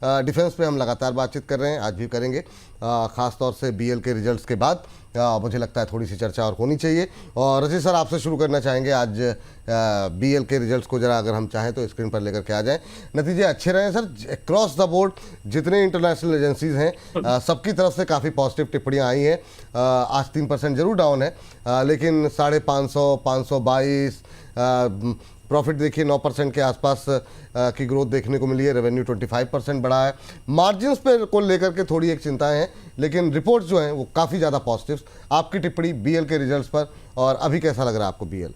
Defence पे हम लगातार बातचीत कर रहे हैं, आज भी करेंगे। ख़ास तौर से बीएल के रिजल्ट्स के बाद मुझे लगता है थोड़ी सी चर्चा और होनी चाहिए। और रशीद सर, आपसे शुरू करना चाहेंगे। आज बीएल के रिजल्ट्स को जरा अगर हम चाहें तो स्क्रीन पर लेकर के आ जाएं। नतीजे अच्छे रहे हैं सर, अक्रॉस द बोर्ड जितने इंटरनेशनल एजेंसीज हैं सबकी तरफ से काफ़ी पॉजिटिव टिप्पणियां आई हैं। आज 3% जरूर डाउन है, लेकिन 550, 522 प्रॉफिट देखिए 9% के आसपास की ग्रोथ देखने को मिली है। रेवेन्यू 25% बढ़ा है। मार्जिन्स पे को लेकर के थोड़ी एक चिंताएं हैं, लेकिन रिपोर्ट्स जो हैं वो काफ़ी ज़्यादा पॉजिटिव। आपकी टिप्पणी बीएल के रिजल्ट्स पर, और अभी कैसा लग रहा है आपको बीएल?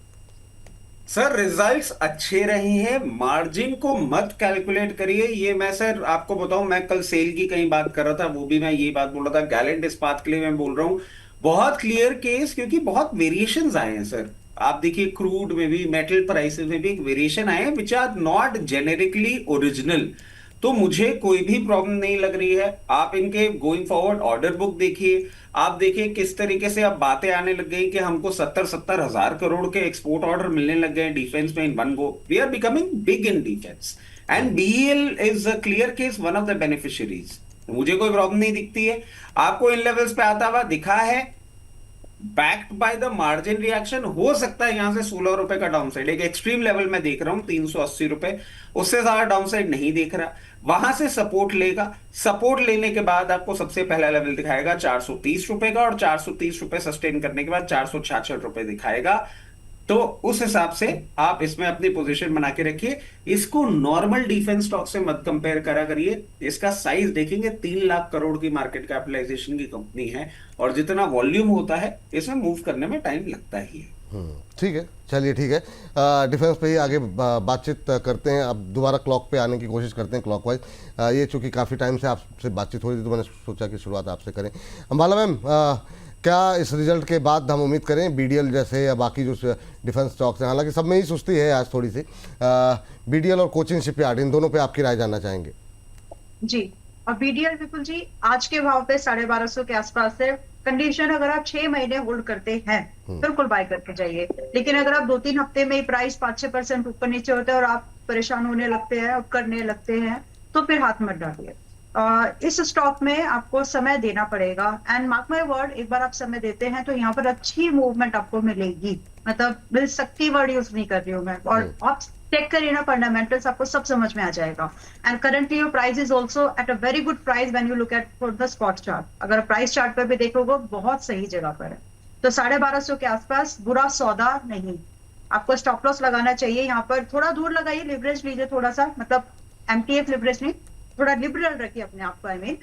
सर रिजल्ट्स अच्छे रहे हैं, मार्जिन को मत कैलकुलेट करिए। ये मैं सर आपको बताऊं, मैं कल सेल की कहीं बात कर रहा था, वो भी मैं ये बात बोल रहा था, गैलेंट इस्पात के लिए मैं बोल रहा हूं बहुत क्लियर केस, क्योंकि बहुत वेरिएशंस आए हैं सर। आप देखिए क्रूड में भी, मेटल प्राइसेस में भी एक वेरिएशन आए हैं which are not generically original. तो मुझे कोई भी प्रॉब्लम नहीं लग रही है। आप इनके गोइंग फॉरवर्ड ऑर्डर बुक देखिए, आप देखिए किस तरीके से अब बातें आने लग गई कि हमको 70-70 हजार करोड़ के एक्सपोर्ट ऑर्डर मिलने लग गए डिफेंस में in one go. We are becoming big in defence and BEL is a clear case, one of the beneficiaries. मुझे कोई प्रॉब्लम नहीं दिखती है। आपको इन लेवल्स पे आता हुआ दिखा है, backed by the margin reaction. हो सकता है यहां से 16 रुपए का डाउन साइड, एक एक्सट्रीम लेवल में देख रहा हूं 380 रुपए, उससे ज्यादा डाउन साइड नहीं देख रहा। वहां से सपोर्ट लेगा, सपोर्ट लेने के बाद आपको सबसे पहला लेवल दिखाएगा 430 रुपए का, और 430 रुपए सस्टेन करने के बाद 466 रुपए दिखाएगा। तो उस हिसाब से आप इसमें अपनी पोजीशन बना के रखिए। इसको नॉर्मल डिफेंस स्टॉक से मत कंपेयर करा करिए। इसका साइज देखेंगे 3 लाख करोड़ की मार्केट कैपिटलाइजेशन की कंपनी है, और जितना वॉल्यूम होता है इसमें मूव करने में टाइम लगता ही है। ठीक है, चलिए ठीक है। डिफेंस पे ही आगे बातचीत करते हैं। अब दोबारा क्लॉक पे आने की कोशिश करते हैं, क्लॉकवाइज। ये चूंकि काफ़ी टाइम से आपसे बातचीत हो रही थी तो मैंने सोचा कि शुरुआत आपसे करें। अंबाला मैम, क्या इस रिजल्ट के बाद हम उम्मीद करें बीडीएल जैसे या बाकी जो डिफेंस स्टॉक्स हैं, हालांकि सब में ही सुस्ती है आज थोड़ी सी, बीडीएल और कोचिन शिपयार्ड, इन दोनों पे आपकी राय जानना चाहेंगे? जी, और बीडीएल विपुल जी आज के भाव पे 1250 के आसपास है। कंडीशन अगर आप 6 महीने होल्ड करते हैं बिल्कुल बाय करके जाइए, लेकिन अगर आप 2-3 हफ्ते में ही प्राइस 5-6% ऊपर नीचे होता है और आप परेशान होने लगते हैं और करने लगते हैं तो फिर हाथ मत डालिए। इस स्टॉक में आपको समय देना पड़ेगा, एंड मार्क माय वर्ड, एक बार आप समय देते हैं तो यहाँ पर अच्छी मूवमेंट आपको मिलेगी। मतलब मिल सकती वर्ड यूज नहीं कर रही हूँ मैं, और आप चेक करिए ना फंडामेंटल्स, आपको सब समझ में आ जाएगा। And currently your price is also at a very good price when you look at for the spot chart. अगर प्राइस चार्ट पर भी देखोगे बहुत सही जगह पर है। तो 1250 के आसपास बुरा सौदा नहीं। आपको स्टॉप लॉस लगाना चाहिए यहाँ पर, थोड़ा दूर लगाइए, लिवरेज लीजिए थोड़ा सा, मतलब एमटीएफ लिवरेज नहीं, थोड़ा लिबरल रखिए अपने आप को। आई मीन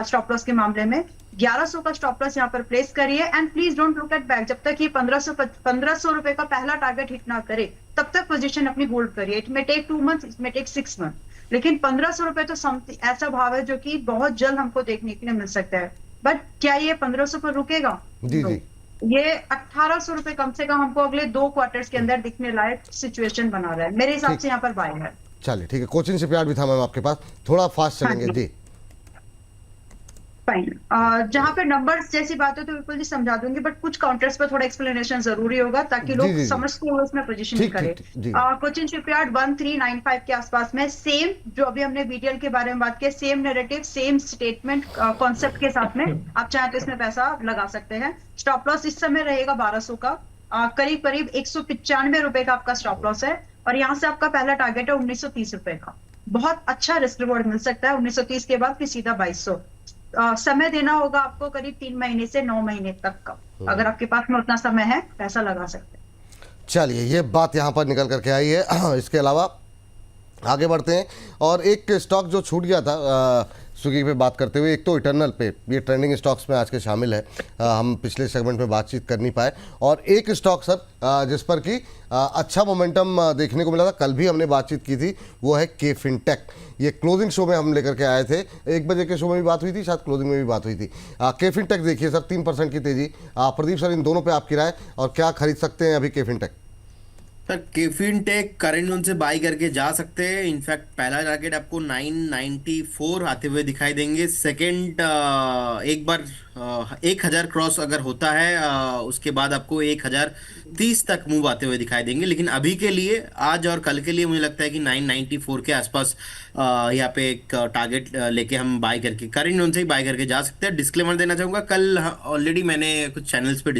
स्टॉप लॉस के मामले में 1100 का स्टॉप लॉस यहाँ पर प्लेस करिए, and please don't look at back. जब तक ये 1500 रुपए का पहला टारगेट हिट ना करे तब तक पोजीशन अपनी होल्ड करिए। It may take 2 month, it may take 6 month, लेकिन 1500 रुपए तो समथिंग ऐसा भाव है जो कि बहुत जल्द हमको देखने के लिए मिल सकता है। बट क्या ये 1500 पर रुकेगा? जी जी। ये 1800 रुपए कम से कम हमको अगले 2 क्वार्टर्स के अंदर दिखने लायक सिचुएशन बना रहा है मेरे हिसाब से। यहाँ पर बाय है। चलिए ठीक है, कोचिन शिपयार्ड भी था मैम आपके पास, थोड़ा फास्ट चलेंगे जी। फाइन। जहां पे नंबर्स जैसी बात है तो बिल्कुल जी समझा दूंगी, बट कुछ काउंटर्स पर थोड़ा एक्सप्लेनेशन जरूरी होगा ताकि लोग समझ के उसमें पोजीशन करें। कोचिन शिपयार्ड 1395 के आसपास में, सेम जो अभी हमने बीडीएल के बारे में बात की, same narrative, same statement concept के साथ में आप चाहें तो इसमें पैसा लगा सकते हैं। स्टॉप लॉस इस समय रहेगा 1200 का, करीब करीब 195 रुपए का आपका स्टॉप लॉस है, और यहाँ से आपका पहला टारगेट है 1930 रुपए का। बहुत अच्छा रिस्क रिवॉर्ड मिल सकता है 1930 के बाद फिर सीधा 2200। समय देना होगा आपको करीब 3 महीने से 9 महीने तक का। अगर आपके पास में उतना समय है, पैसा लगा सकते हैं। चलिए, ये बात यहाँ पर निकल करके आई है। इसके अलावा आगे बढ़ते हैं, और एक स्टॉक जो छूट गया था स्विगी पे बात करते हुए, एक तो इटर्नल पे, ये ट्रेंडिंग स्टॉक्स में आज के शामिल है, हम पिछले सेगमेंट में बातचीत कर नहीं पाए। और एक स्टॉक सर जिस पर कि अच्छा मोमेंटम देखने को मिला था, कल भी हमने बातचीत की थी, वो है के फिनटेक। ये क्लोजिंग शो में हम लेकर के आए थे, 1 बजे के शो में भी बात हुई थी, शायद क्लोजिंग में भी बात हुई थी। के फिनटेक देखिए सर, 3% की तेजी। प्रदीप सर, इन दोनों पे आपकी राय, और क्या खरीद सकते हैं अभी के fintech? Sir KFin tech current zone से बाई करके जा सकते हैं। इनफैक्ट पहला टारगेट आपको 994 आते हुए दिखाई देंगे। सेकंड एक बार 1000 क्रॉस अगर होता है उसके बाद आपको 1030 तक मूव आते हुए दिखाई देंगे, लेकिन अभी के लिए आज और कल के लिए मुझे लगता है कि 994 के आसपास यहाँ पे एक टारगेट लेके हम बाय करके करेंट जोन से ही बाय करके जा सकते हैं। डिस्क्लेमर देना चाहूंगा, कल ऑलरेडी मैंने कुछ चैनल्स पे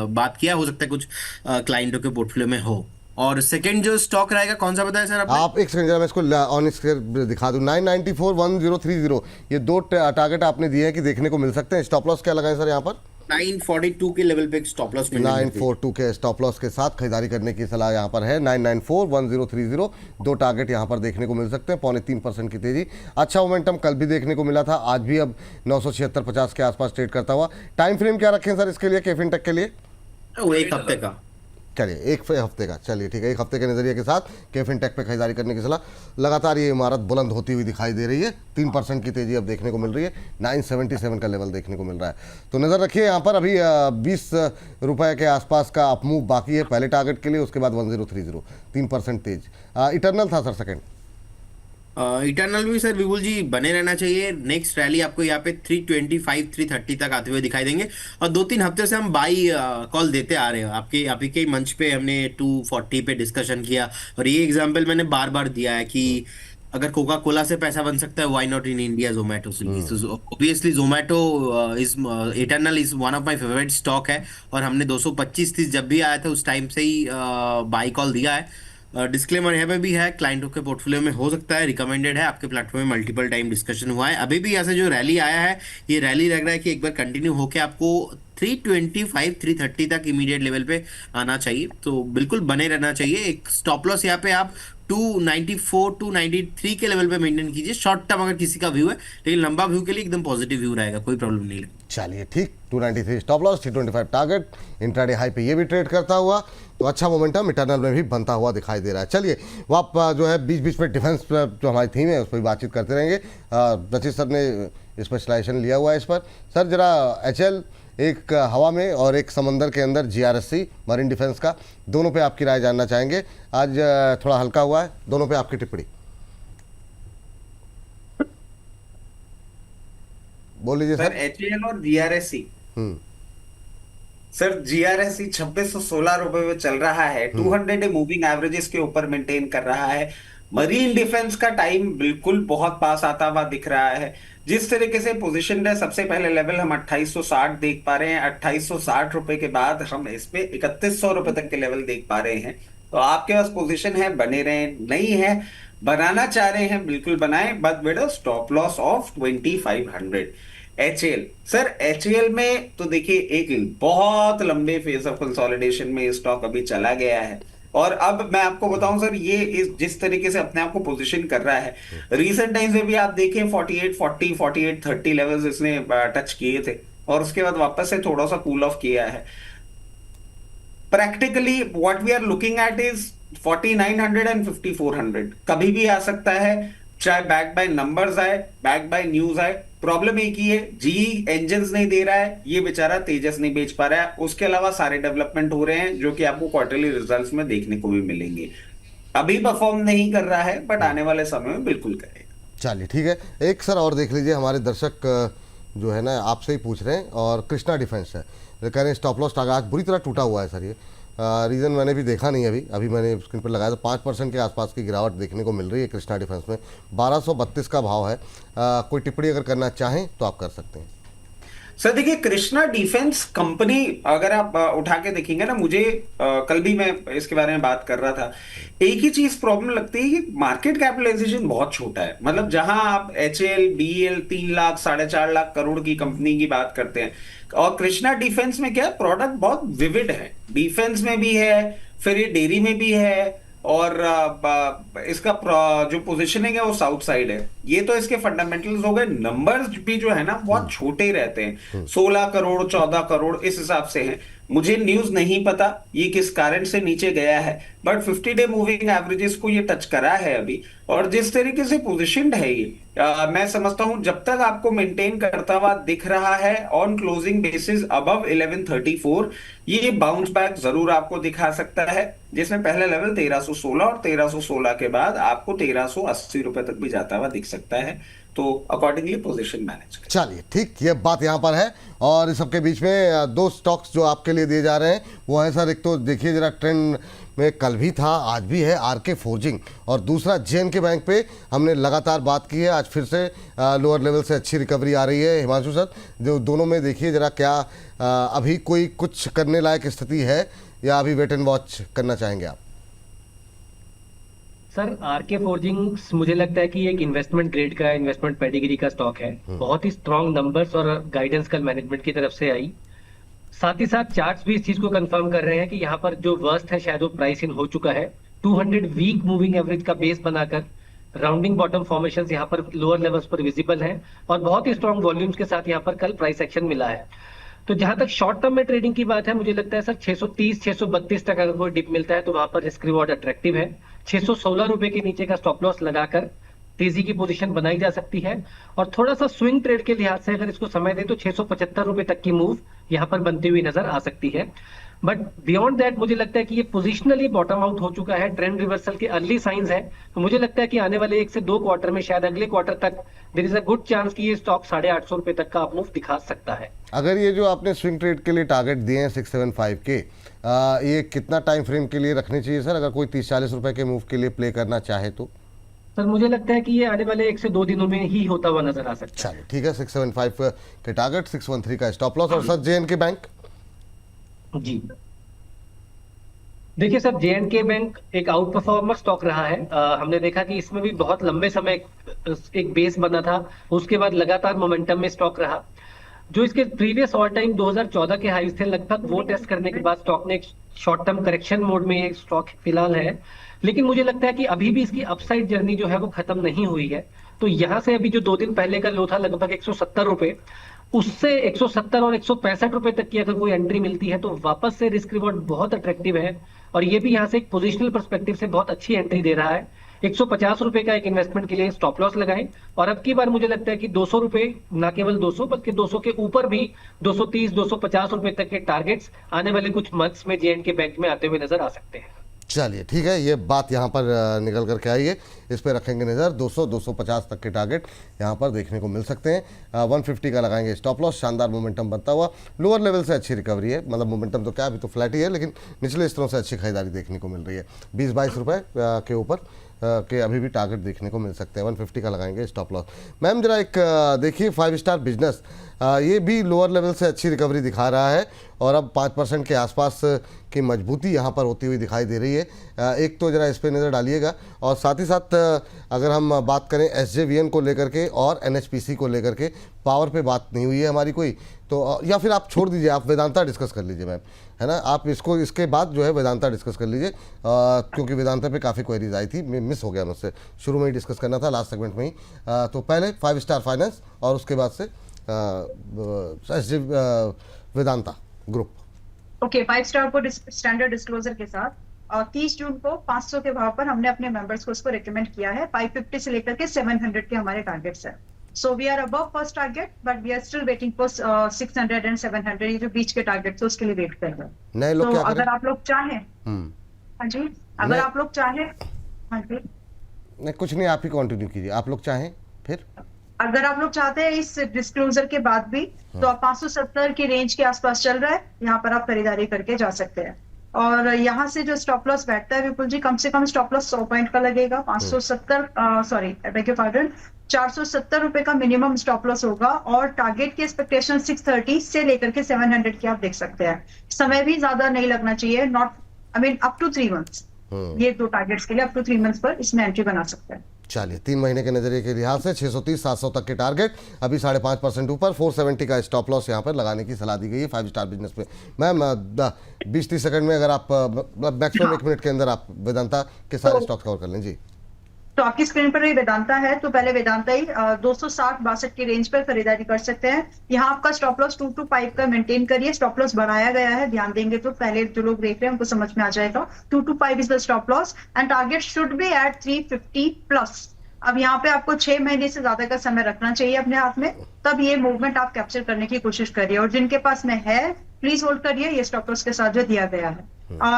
बात किया, हो सकता है कुछ क्लाइंटों के पोर्टफोलियो में हो। और सेकंड जो स्टॉक रहेगा कौन सा बताया सर आपने? आप एक सेकंड जरा मैं इसको ऑन स्क्रीन दिखा दूं। 994 1030, ये दो टारगेट आपने दिए हैं कि देखने को मिल सकते हैं। स्टॉप लॉस क्या लगाएं सर यहाँ पर? 942 के लेवल पे एक स्टॉप लॉस 942 के स्टॉप लॉस के साथ खरीदारी करने की सलाह यहाँ पर है। 994 1030, दो टारगेट यहाँ पर देखने को मिल सकते हैं। 3.25% की तेजी, अच्छा मोमेंटम कल भी देखने को मिला था, आज भी अब 976.50 के आसपास ट्रेड करता हुआ। टाइम फ्रेम क्या रखें सर इसके लिए, केफिन टेक के लिए? वो एक हफ्ते का। चलिए एक हफ्ते का, चलिए ठीक है, एक हफ्ते के नज़रिए के साथ केफिन टेक पे खरीदारी करने की सलाह। लगातार ये इमारत बुलंद होती हुई दिखाई दे रही है, 3% की तेज़ी अब देखने को मिल रही है। 977 का लेवल देखने को मिल रहा है, तो नज़र रखिए यहाँ पर। अभी 20 रुपये के आसपास का अपमूव बाकी है पहले टारगेट के लिए, उसके बाद 1030, 3% तेज। इटरनल था सर सेकेंड? इटर्नल भी सर विपुल जी बने रहना चाहिए। नेक्स्ट रैली आपको यहाँ पे 325 330 तक आते हुए दिखाई देंगे, और 2-3 हफ्ते से हम बाई कॉल देते आ रहे हैं। आपके के मंच पे हमने 240 पे डिस्कशन किया, और ये एग्जांपल मैंने बार बार दिया है कि अगर कोका कोला से पैसा बन सकता है, why not in India Zomato Swiggy. Obviously Zomato is eternal is one of my favourite stock है, और हमने 225-30 जब भी आया था उस टाइम से ही बाई कॉल दिया है। डिस्क्लेमर यहाँ पे भी है, क्लाइंटों के पोर्टफोलियो में हो सकता है, रिकमेंडेड है। आपके प्लेटफॉर्म में मल्टीपल टाइम डिस्कशन हुआ है। अभी भी ऐसे जो रैली आया है, ये रैली लग रहा है कि एक बार कंटिन्यू होके आपको 325 330 तक इमीडिएट लेवल पे आना चाहिए, तो बिल्कुल बने रहना चाहिए। एक स्टॉप लॉस यहाँ पे आप 294 293 के लेवल पे मेंटेन कीजिए, शॉर्ट टर्म अगर किसी का व्यू है, लेकिन लंबा व्यू के लिए एकदम पॉजिटिव व्यू रहेगा, कोई प्रॉब्लम नहीं है। चलिए ठीक, 293 stop loss, 325 target, intraday high पे ये भी ट्रेड करता हुआ, तो अच्छा मोमेंटम इटर्नल में भी बनता हुआ दिखाई दे रहा है। चलिए वो आप जो है बीच बीच में डिफेंस जो हमारी थीम है उस पर भी बातचीत करते रहेंगे। रचित सर ने स्पेशलाइजेशन लिया हुआ है इस पर। सर जरा HL, एक हवा में और एक समंदर के अंदर GRSC मरीन डिफेंस का, दोनों पे आपकी राय जानना चाहेंगे। आज थोड़ा हल्का हुआ है, दोनों पे आपकी टिप्पणी बोल लीजिए सर। सर। HAL और GRSC, सर GRSC 2616 रुपए में चल रहा है, 200 डे मूविंग एवरेजेस के ऊपर मेंटेन कर रहा है। मरीन डिफेंस का टाइम बिल्कुल बहुत पास आता हुआ दिख रहा है। जिस तरीके से पोजीशन है, सबसे पहले लेवल हम 2860 देख पा रहे हैं। 2860 रुपए के बाद हम इस पे 3100 रुपए तक के लेवल देख पा रहे हैं। तो आपके पास पोजीशन है, बने रहे। नहीं है, बनाना चाह रहे हैं, बिल्कुल बनाएं, but with a stop loss of 2500। HAL, sir HAL में तो देखिए एक बहुत लंबे फेज ऑफ कंसोलिडेशन में स्टॉक अभी चला गया है, और अब मैं आपको बताऊं सर, ये जिस तरीके से अपने आप को पोजीशन कर रहा है, रीसेंट टाइम्स में भी आप देखें 4840 4830 लेवल्स इसने टच किए थे, और उसके बाद वापस से थोड़ा सा कूल ऑफ किया है। Practically what we are looking at is 4900 and 5400 कभी भी आ सकता है, चाहे बैक बाय नंबर्स आए, बैक बाय न्यूज आए। प्रॉब्लम एक ही है, GE इंजन्स नहीं दे रहा है, ये बेचारा तेजस नहीं बेच पा रहा है। उसके अलावा सारे डेवलपमेंट हो रहे हैं जो कि आपको क्वार्टरली रिजल्ट्स में देखने को भी मिलेंगे। अभी परफॉर्म नहीं कर रहा है, बट आने वाले समय में बिल्कुल करेगा। चलिए ठीक है, एक सर और देख लीजिए, हमारे दर्शक जो है ना आपसे ही पूछ रहे हैं, और कृष्णा डिफेंस है, कह रहे हैं स्टॉप लॉस टारगेट आज बुरी तरह टूटा हुआ है सर। ये रीज़न मैंने भी देखा नहीं, अभी मैंने स्क्रीन पर लगाया, तो 5% के आसपास की गिरावट देखने को मिल रही है कृष्णा डिफेंस में। 1232 का भाव है। कोई टिप्पणी अगर करना चाहें तो आप कर सकते हैं। सर देखिए, कृष्णा डिफेंस कंपनी अगर आप उठा के देखेंगे ना, मुझे कल भी मैं इसके बारे में बात कर रहा था, एक ही चीज प्रॉब्लम लगती है कि मार्केट कैपिटलाइजेशन बहुत छोटा है। मतलब जहां आप HAL BEL 3 लाख 4.5 लाख करोड़ की कंपनी की बात करते हैं, और कृष्णा डिफेंस में क्या प्रोडक्ट बहुत विविड है, डिफेंस में भी है, फिर ये डेयरी में भी है, और इसका जो पोजीशनिंग है वो साउथ साइड है। ये तो इसके फंडामेंटल्स हो गए। नंबर्स भी जो है ना बहुत छोटे रहते हैं, 16 करोड़ 14 करोड़ इस हिसाब से हैं। मुझे न्यूज नहीं पता ये किस कारण से नीचे गया है, बट 50 डे मूविंग एवरेजेस को ये टच करा है अभी, और जिस तरीके से पोजीशनड है ये, मैं समझता हूं जब तक आपको मेंटेन करता हुआ दिख रहा है ऑन क्लोजिंग बेसिस अबव 1134, ये बाउंस बैक जरूर आपको दिखा सकता है, जिसमें पहले लेवल 1316 और 1316 के बाद आपको 1380 रुपए तक भी जाता हुआ दिख सकता है। तो अकॉर्डिंगली पोजीशन मैनेज करें। चलिए ठीक, ये बात यहाँ पर है। और इस सबके बीच में दो स्टॉक्स जो आपके लिए दिए जा रहे हैं वो है सर, एक तो देखिए जरा ट्रेंड में कल भी था आज भी है आरके फोर्जिंग, और दूसरा जेएनके बैंक पे हमने लगातार बात की है, आज फिर से लोअर लेवल से अच्छी रिकवरी आ रही है। हिमांशु सर, जो दोनों में देखिए जरा क्या अभी कोई कुछ करने लायक स्थिति है या अभी वेट एंड वॉच करना चाहेंगे आप? सर आरके फोर्जिंग्स मुझे लगता है कि एक इन्वेस्टमेंट ग्रेड का इन्वेस्टमेंट पेडिग्री का स्टॉक है। बहुत ही स्ट्रांग नंबर्स और गाइडेंस कल मैनेजमेंट की तरफ से आई। साथ ही साथ चार्ट्स भी इस चीज को कंफर्म कर रहे हैं कि यहाँ पर जो वर्स्ट है शायद वो प्राइस इन हो चुका है। 200 वीक मूविंग एवरेज का बेस बनाकर राउंडिंग बॉटम फॉर्मेशन यहाँ पर लोअर लेवल्स पर विजिबल है और बहुत ही स्ट्रांग वॉल्यूम्स के साथ यहाँ पर कल प्राइस एक्शन मिला है। तो जहां तक शॉर्ट टर्म में ट्रेडिंग की बात है, मुझे लगता है सर 630 632 तक अगर कोई डिप मिलता है तो वहां पर रिस्क रिवॉर्ड अट्रैक्टिव है। 616 रुपए के नीचे का स्टॉप लॉस लगाकर तेजी की पोजीशन बनाई जा सकती है। और थोड़ा सा स्विंग ट्रेड के लिहाज से अगर इसको समय दे तो 675 रुपए तक की मूव यहाँ पर बनती हुई नजर आ सकती है। बट बियॉन्ड दैट मुझे लगता है कि ये पोजिशनली बॉटम आउट हो चुका है, ट्रेंड रिवर्सल के अर्ली साइंस है। तो मुझे लगता है कि आने वाले 1 से 2 क्वार्टर में, शायद अगले क्वार्टर तक, there is a good chance कि ये स्टॉक 850 रुपए तक का मूव दिखा सकता है। अगर ये जो आपने स्विंग ट्रेड के लिए टारगेट दिए हैं 675 के, ये कितना टाइम फ्रेम के लिए रखने चाहिए सर, अगर कोई 30-40 रुपए के मूव के लिए प्ले करना चाहे तो? सर मुझे लगता है कि ये आने वाले 1 से 2 दिनों में ही होता हुआ नजर आ सकता है। चलिए ठीक है, 675 के टारगेट, 613 का स्टॉप लॉस। और सर जेएनके बैंक? जी देखिए सर, जेएनके बैंक एक आउट परफॉर्मर स्टॉक रहा है। हमने देखा कि इसमें भी बहुत लंबे समय एक बेस बना था, उसके बाद लगातार मोमेंटम में स्टॉक रहा। जो इसके प्रीवियस ऑल टाइम 2014 के हाईज थे लगभग, वो टेस्ट करने के बाद स्टॉक ने एक शॉर्ट टर्म करेक्शन मोड में एक स्टॉक फिलहाल है। लेकिन मुझे लगता है कि अभी भी इसकी अपसाइड जर्नी जो है वो खत्म नहीं हुई है। तो यहाँ से अभी जो 2 दिन पहले का लो था लगभग 170 रुपए, उससे 170 और 165 रुपए तक की अगर कोई एंट्री मिलती है तो वापस से रिस्क रिवॉर्ड बहुत अट्रैक्टिव है। और ये भी यहाँ से एक पोजिशनल पर्सपेक्टिव से बहुत अच्छी एंट्री दे रहा है। 150 रुपए का एक इन्वेस्टमेंट के लिए स्टॉप लॉस लगाएं। और अब की बार मुझे लगता है कि 200 रुपए, ना केवल 200 बल्कि 200 के ऊपर भी 230 250 रुपए तक के टारगेट्स आने वाले कुछ मंथ्स में जेएनके बैंक में आते हुए नजर आ सकते हैं। चलिए ठीक है, ये बात यहाँ पर निकल करके आई है, इस पर रखेंगे नज़र। 200-250 तक के टारगेट यहाँ पर देखने को मिल सकते हैं। 150 का लगाएंगे स्टॉप लॉस। शानदार मोमेंटम बनता हुआ, लोअर लेवल से अच्छी रिकवरी है, मतलब मोमेंटम तो क्या अभी तो फ्लैट ही है, लेकिन निचले स्तरों से अच्छी खरीदारी देखने को मिल रही है। 20-22 रुपये के ऊपर के अभी भी टारगेट देखने को मिल सकते हैं। 150 का लगाएंगे स्टॉप लॉस। मैम जरा एक देखिए 5 स्टार बिजनेस, ये भी लोअर लेवल से अच्छी रिकवरी दिखा रहा है और अब 5% के आसपास की मजबूती यहाँ पर होती हुई दिखाई दे रही है। एक तो ज़रा इस पर नज़र डालिएगा। और साथ ही साथ अगर हम बात करें एसजेवीएन को लेकर के और एनएचपीसी को लेकर के, पावर पे बात नहीं हुई है हमारी कोई, तो या फिर आप छोड़ दीजिए, आप वेदांता डिस्कस कर लीजिए मैम, है ना। आप इसको इसके बाद जो है वेदांता डिस्कस कर लीजिए, क्योंकि वेदांता पे काफ़ी क्वेरीज आई थी, मिस हो गया मुझसे, शुरू में ही डिस्कस करना था, लास्ट सेगमेंट में ही। तो पहले 5 स्टार फाइनेंस और उसके बाद से वेदांता ग्रुप। ओके, 5 स्टार को स्टैंडर्ड डिस्क्लोजर के साथ 30 जून को 500 के भाव पर हमने अपने मेंबर्स को उसको रिकमेंड किया है। 550 से लेकर के 700 के हमारे टारगेट्स हैं। So we are above first target, but we are still waiting for 600 and 700, ये जो बीच के टारगेट थे उसके लिए वेट कर रहे हैं। नए लोग क्या करें? अगर आप लोग चाहें, हाँ जी, अगर आप लोग चाहें, हाँ जी, नहीं कुछ नहीं, आप ही कंटिन्यू कीजिए। आप लोग चाहें फिर, अगर आप लोग चाहते हैं इस डिस्क्लोजर के बाद भी, तो आप 570 की रेंज के आसपास चल रहा है, यहाँ पर आप खरीदारी करके जा सकते हैं। और यहाँ से जो स्टॉप लॉस बैठता है विपुल जी, कम से कम स्टॉप लॉस 100 पॉइंट का लगेगा। 470 रुपए का मिनिमम स्टॉप लॉस होगा। और टारगेट की एक्सपेक्टेशन 630 से लेकर के 700 की आप देख सकते हैं। समय भी ज्यादा नहीं लगना चाहिए, अप टू 3 मंथ्स। ये 2 टारगेट्स के लिए अप टू 3 मंथ्स पर इसमें एंट्री बना सकते हैं। चलिए 3 महीने के नजरिए के लिहाज से 630-700 तक के टारगेट, अभी 5.5% ऊपर, 470 का स्टॉप लॉस यहाँ पर लगाने की सलाह दी गई है 5 स्टार बिजनेस पे। मैम 20-30 सेकंड में अगर आप मैक्सिमम 1 मिनट के अंदर आप वेदांता के सारे स्टॉक कवर कर लें जी। तो आपकी स्क्रीन पर ये वेदांता है, तो पहले वेदांता ही 260-62 की रेंज पर खरीदारी कर सकते हैं। यहाँ आपका स्टॉप लॉस 225 का मेंटेन करिए। स्टॉप लॉस बढ़ाया गया है, ध्यान देंगे तो पहले जो लोग देख रहे हैं उनको समझ में आ जाएगा। 225 is the stop loss and target should be at 350 plus. अब यहाँ पे आपको 6 महीने से ज्यादा का समय रखना चाहिए अपने हाथ में, तब ये मूवमेंट आप कैप्चर करने की कोशिश करिए। और जिनके पास में है प्लीज होल्ड करिए, ये स्टॉप लॉस के साथ जो दिया गया है।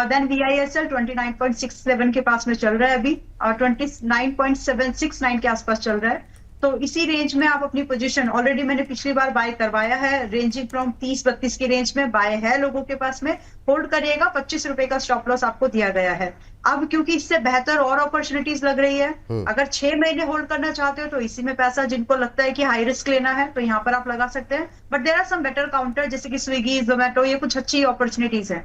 देन VISL 29.67 के पास में चल रहा है अभी, और 29.769 के आसपास चल रहा है। तो इसी रेंज में आप अपनी पोजीशन, ऑलरेडी मैंने पिछली बार बाय करवाया है, रेंजिंग फ्रॉम 30-32 की रेंज में बाय है लोगों के पास में, होल्ड करिएगा। 25 रुपए का स्टॉप लॉस आपको दिया गया है। अब क्योंकि इससे बेहतर और अपॉर्चुनिटीज लग रही है, अगर 6 महीने होल्ड करना चाहते हो तो इसी में पैसा, जिनको लगता है कि हाई रिस्क लेना है तो यहाँ पर आप लगा सकते हैं। But there are some better counter, जैसे कि स्विगी, जोमेटो, ये कुछ अच्छी अपॉर्चुनिटीज है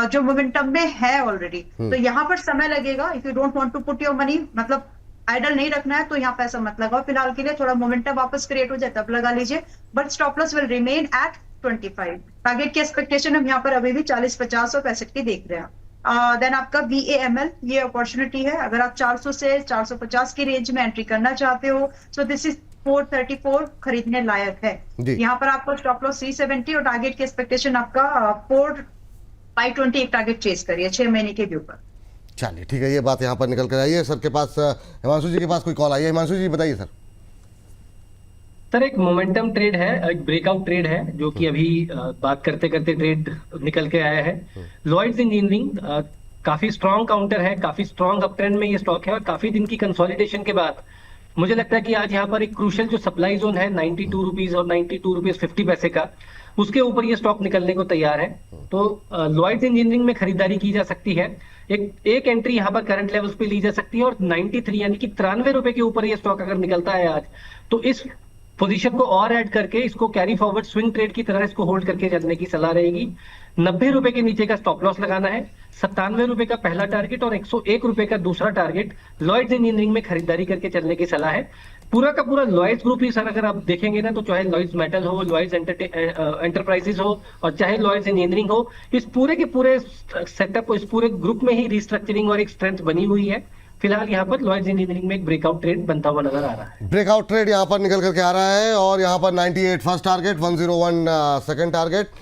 जो मोमेंटम में है ऑलरेडी। तो यहाँ पर समय लगेगा। If you don't want to put your money, मतलब आइडल नहीं रखना है, तो यहाँ पैसा मत लगाओ फिलहाल के लिए। थोड़ा मोमेंटम वापस क्रिएट हो जाए तब लगा लीजिए, but stop loss will remain at 25। Target की एक्सपेक्टेशन हम यहाँ पर अभी भी 40, 50 और 65 की देख रहे हैं। देन आपका BAML, ये अपॉर्चुनिटी है। अगर आप 400 से 450 की रेंज में एंट्री करना चाहते हो, सो दिस इज 434 खरीदने लायक है। यहाँ पर आपको स्टॉप लॉस 370 और टारगेट की एक्सपेक्टेशन आपका 520 एक टारगेट चेस करिए 6 महीने के व्यू पर। चलिए ठीक है, ये बात यहाँ पर निकल कर आइए। सर के पास, हिमांशु जी के पास कोई कॉल आई है। हिमांशु जी बताइए सर। सर एक मोमेंटम ट्रेड है, एक ब्रेकआउट ट्रेड है, जो कि अभी बात करते करते ट्रेड निकल के आया है। लॉयड्स इंजीनियरिंग काफी स्ट्रॉन्ग काउंटर है, काफी स्ट्रॉन्ग अप ट्रेंड में ये स्टॉक है, और काफी दिन की कंसोलिडेशन के बाद मुझे लगता है कि आज यहाँ पर एक क्रूशियल जो सप्लाई जोन है 92 रुपीज और 92 रुपीज 50 पैसे का, उसके ऊपर ये स्टॉक निकलने को तैयार है। तो लॉयड्स इंजीनियरिंग में खरीदारी की जा सकती है। एक एंट्री यहाँ पर करंट लेवल्स पे ली जा सकती है, और 93 यानी कि 93 रुपए के ऊपर ये स्टॉक अगर निकलता है आज, तो इस पोजीशन को और ऐड करके इसको कैरी फॉरवर्ड स्विंग ट्रेड की तरह इसको होल्ड करके चलने की सलाह रहेगी। 90 रुपए के नीचे का स्टॉप लॉस लगाना है, 97 रुपए का पहला टारगेट और 101 रुपए का दूसरा टारगेट लॉयड्स इंजीनियरिंग में खरीदारी करके चलने की सलाह है। पूरा का पूरा लॉयड्स ग्रुप ही सर अगर आप देखेंगे ना, तो चाहे लॉयड्स मेटल हो, लॉयड्स एंटरप्राइजेस हो, और चाहे लॉयड्स इंजीनियरिंग हो, इस पूरे के पूरे सेटअप, इस पूरे ग्रुप में ही रिस्ट्रक्चरिंग और एक स्ट्रेंथ बनी हुई है। फिलहाल यहाँ पर लॉयड्स इंजीनियरिंग में एक ब्रेकआउट ट्रेड बनता हुआ नजर आ रहा है। ब्रेकआउट ट्रेड यहाँ पर निकल करके आ रहा है, और यहाँ पर 98 फर्स्ट टारगेट, 101 सेकंड टारगेट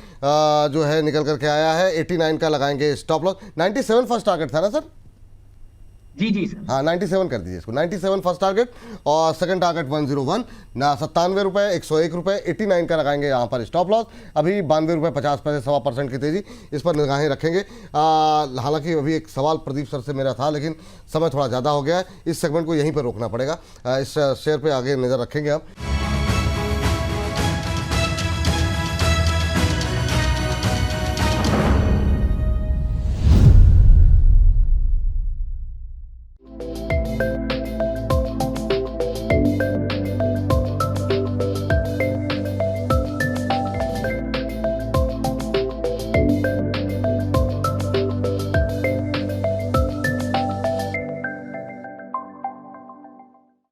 जो है निकल करके आया है। 89 का लगाएंगे स्टॉप लॉस। 97 फर्स्ट टारगेट था ना सर? जी सर। हाँ 97 कर दीजिए इसको। 97 फर्स्ट टारगेट और सेकंड टारगेट 101 ना, 97 रुपये, 101 रुपये, 89 का लगाएंगे यहाँ पर स्टॉप लॉस। अभी 92 रुपये 50 पैसे, 1.25% की तेजी, इस पर निगाहें रखेंगे। हालांकि अभी एक सवाल प्रदीप सर से मेरा था, लेकिन समय थोड़ा ज़्यादा हो गया है, इस सेगमेंट को यहीं पर रोकना पड़ेगा। इस शेयर पे आगे नज़र रखेंगे हम।